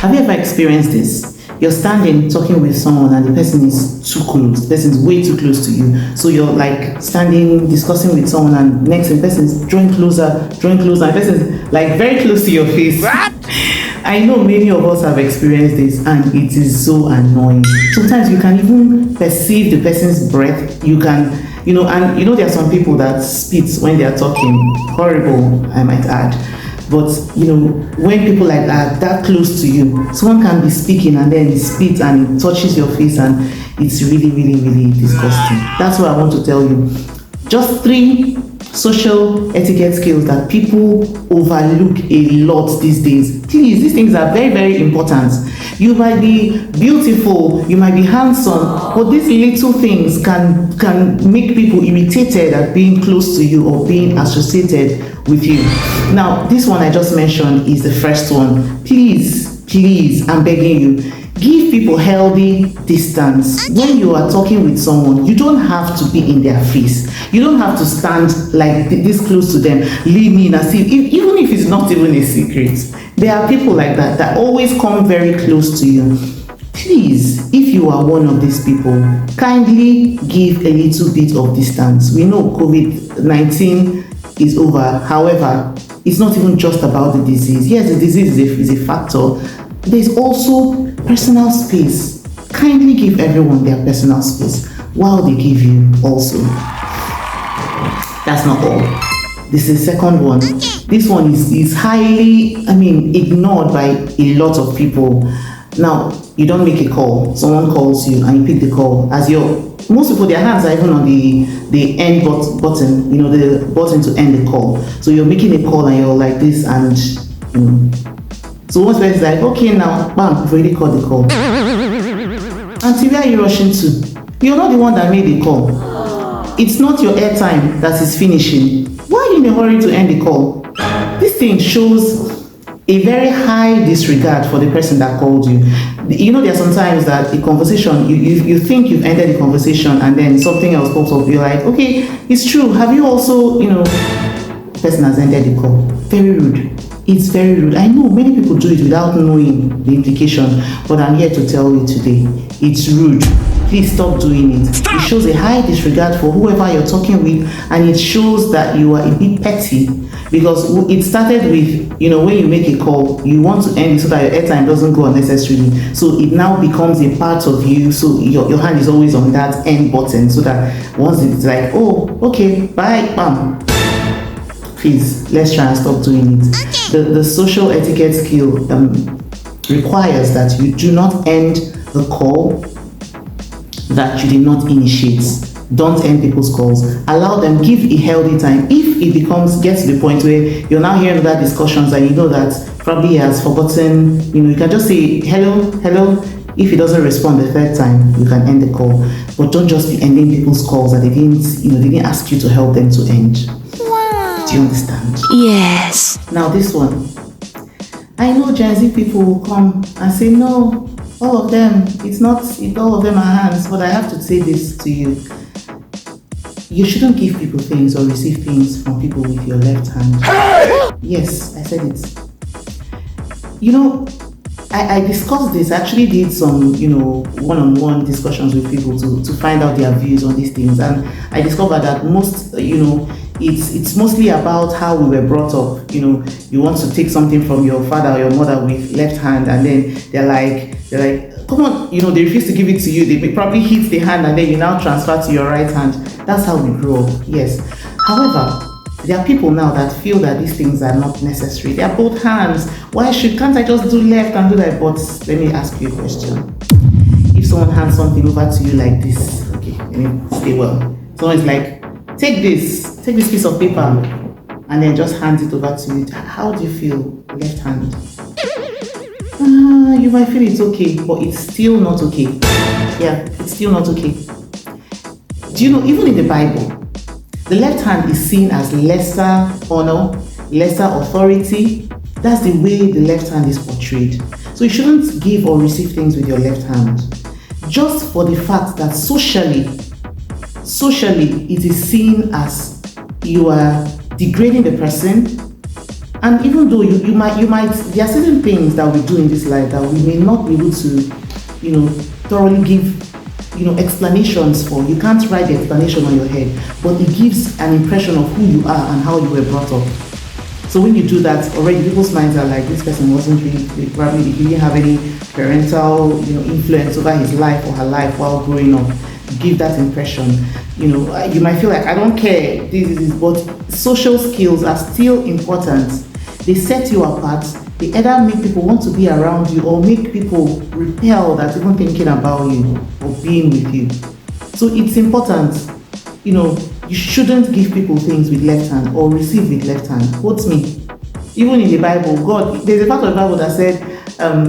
Have you ever experienced this? You're standing talking with someone and the person is too close. The person is way too close to you. So you're like standing discussing with someone and next thing the person is drawing closer, and the person is like very close to your face. What? I know many of us have experienced this and it is so annoying. Sometimes you can even perceive the person's breath. You can, and there are some people that spit when they are talking. Horrible, I might add. But when people like that close to you, someone can be speaking and then it spits and it touches your face and it's really, really, really disgusting. That's what I want to tell you. Just 3 social etiquette skills that people overlook a lot these days. Please, these things are very, very important. You might be beautiful, you might be handsome, but these little things can make people irritated at being close to you or being associated with you. Now, this one I just mentioned is the first one. Please, I'm begging you, give people healthy distance. When you are talking with someone, you don't have to be in their face. You don't have to stand like this close to them, leaning as if, even if it's not even a secret. There are people like that always come very close to you. Please, if you are one of these people, kindly give a little bit of distance. We know COVID-19 is over. However, it's not even just about the disease. Yes, the disease is a factor. There's also personal space. Kindly give everyone their personal space while they give you also. That's not all. This is the second one. This one is highly, ignored by a lot of people. Now, you don't make a call. Someone calls you and you pick the call. Most people, their hands are even on the end button, the button to end the call. So you're making a call and you're like this and, So one person is like, okay, now, bam, you've already called the call. Auntie, where are you rushing to? You're not the one that made the call. It's not your airtime that is finishing. Why are you in a hurry to end the call? This thing shows a very high disregard for the person that called you. There are sometimes that a conversation, you think you've ended the conversation and then something else pops up. You're like, okay, it's true. Have you also, the person has ended the call. Very rude. It's very rude. I know many people do it without knowing the implication, but I'm here to tell you today, it's rude. Please stop doing it. It shows a high disregard for whoever you're talking with, and it shows that you are a bit petty, because it started with, when you make a call, you want to end it so that your airtime doesn't go unnecessarily. So it now becomes a part of you, so your hand is always on that end button, so that once it's like, oh, okay, bye, bam. Please, let's try and stop doing it. The social etiquette skill requires that you do not end the call that you did not initiate. Don't end people's calls. Allow them, give a healthy time. If it gets to the point where you're now hearing other discussions and you know that probably he has forgotten, you can just say hello. If he doesn't respond the third time, you can end the call. But don't just be ending people's calls that they didn't ask you to help them to end. Do you understand? Yes. Now this one. I know Gen Z people will come and say, no, all of them, all of them are hands, but I have to say this to you. You shouldn't give people things or receive things from people with your left hand. Hey! Yes, I said it. I discussed this. I actually did some, one-on-one discussions with people to find out their views on these things. And I discovered that most, it's mostly about how we were brought up. You want to take something from your father or your mother with left hand, and then they're like, come on, they refuse to give it to you. They probably hit the hand and then you now transfer to your right hand. That's how we grew up, yes. However, there are people now that feel that these things are not necessary. They are both hands. Can't I just do left and do that? But let me ask you a question. If someone hands something over to you like this, okay, let me stay well. Someone is like, take this piece of paper, and then just hands it over to you. How do you feel? Left hand. You might feel it's okay, but it's still not okay. Yeah, it's still not okay. Do you know, even in the Bible, the left hand is seen as lesser honor, lesser authority. That's the way the left hand is portrayed. So you shouldn't give or receive things with your left hand. Just for the fact that socially, it is seen as you are degrading the person. And even though you might, there are certain things that we do in this life that we may not be able to, thoroughly give, explanations for. You can't write the explanation on your head, but it gives an impression of who you are and how you were brought up. So when you do that, already people's minds are like, this person wasn't really, probably he didn't have any parental, influence over his life or her life while growing up. Give that impression. You might feel like, I don't care, this, but social skills are still important. They set you apart. They either make people want to be around you or make people repel that even thinking about you or being with you. So it's important. You shouldn't give people things with left hand or receive with left hand. Quote me. Even in the Bible, there's a part of the Bible that said,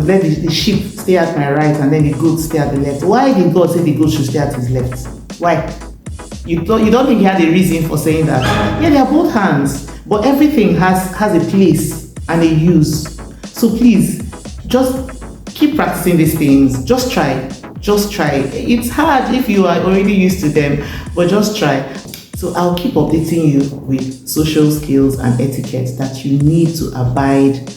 let the sheep stay at my right and then the goats stay at the left. Why did God say the goat should stay at his left? Why? You don't think he had a reason for saying that? Yeah, they are both hands, but everything has a place and a use. So please, just keep practicing these things. Just try. It's hard if you are already used to them, but just try. So I'll keep updating you with social skills and etiquette that you need to abide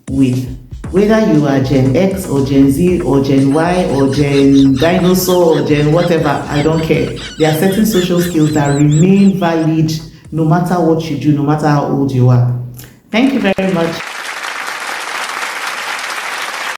with. Whether you are Gen X or Gen Z or Gen Y or Gen Dinosaur or Gen whatever, I don't care. There are certain social skills that remain valid no matter what you do, no matter how old you are. Thank you very much.